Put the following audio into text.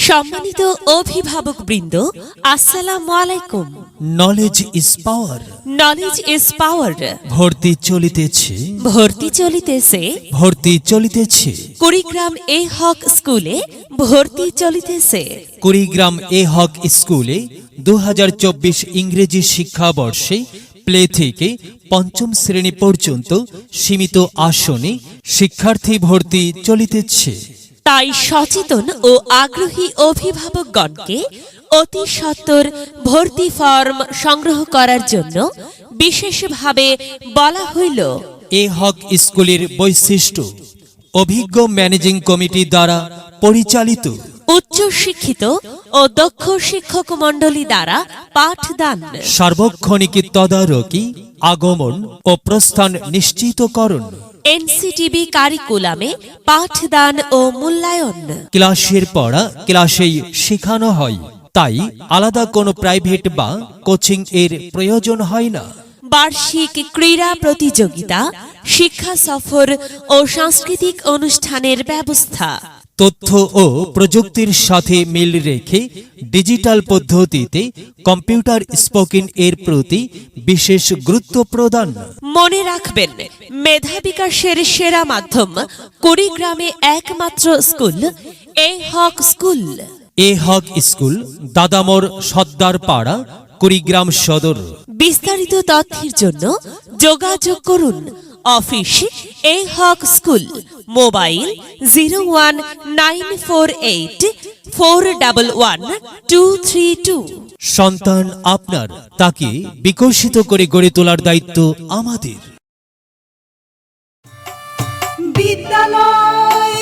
সম্মানিত অভিভাবকবৃন্দ, আসসালামু আলাইকুম। Knowledge is power. Knowledge is power. ভর্তি চলিতেছে, ভর্তি চলিতেছে। কুড়িগ্রাম এ হক স্কুলে ভর্তি চলিতেছে। কুড়িগ্রাম এ হক স্কুলে 2024 ইংরেজি শিক্ষাবর্ষে প্লে থেকে পঞ্চম শ্রেণী পর্যন্ত সীমিত আসনে শিক্ষার্থী ভর্তি চলিতেছে। তাই সচেতন ও আগ্রহী অভিভাবকগণকে অতি সত্বর ভর্তি ফর্ম সংগ্রহ করার জন্য বিশেষভাবে বলা হইল। এ হক স্কুলের বৈশিষ্ট্য: অভিজ্ঞ ম্যানেজিং কমিটি দ্বারা পরিচালিত, উচ্চ শিক্ষিত ও দক্ষ শিক্ষক মণ্ডলী দ্বারা পাঠদান, সার্বক্ষণিক তদারকি, আগমন ও প্রস্থান নিশ্চিতকরণ, এনসিটিবি কারিকুলামে পাঠদান ও মূল্যায়ন। ক্লাসের পড়া ক্লাসেই শেখানো হয়, তাই আলাদা কোনো প্রাইভেট বা কোচিং এর প্রয়োজন হয় না। বার্ষিক ক্রীড়া প্রতিযোগিতা, শিক্ষা সফর ও সাংস্কৃতিক অনুষ্ঠানের ব্যবস্থা। তথ্য ও প্রযুক্তির সাথে মিল রেখে ডিজিটাল পদ্ধতিতে কম্পিউটার স্পোকেন এর প্রতি বিশেষ গুরুত্ব প্রদান। মনে রাখবেন, মেধা বিকাশের সেরা মাধ্যম কুড়িগ্রামে একমাত্র স্কুল এ হক স্কুল। এ হক স্কুল, দাদামোর সর্দারপাড়া, কুড়িগ্রাম সদর। বিস্তারিত তথ্যের জন্য যোগাযোগ করুন অফিস এ হক স্কুল, মোবাইল 01948411232। সন্তান আপনার, তাকে বিকশিত করে গড়ে তোলার দায়িত্ব আমাদের। বিদ্যালয়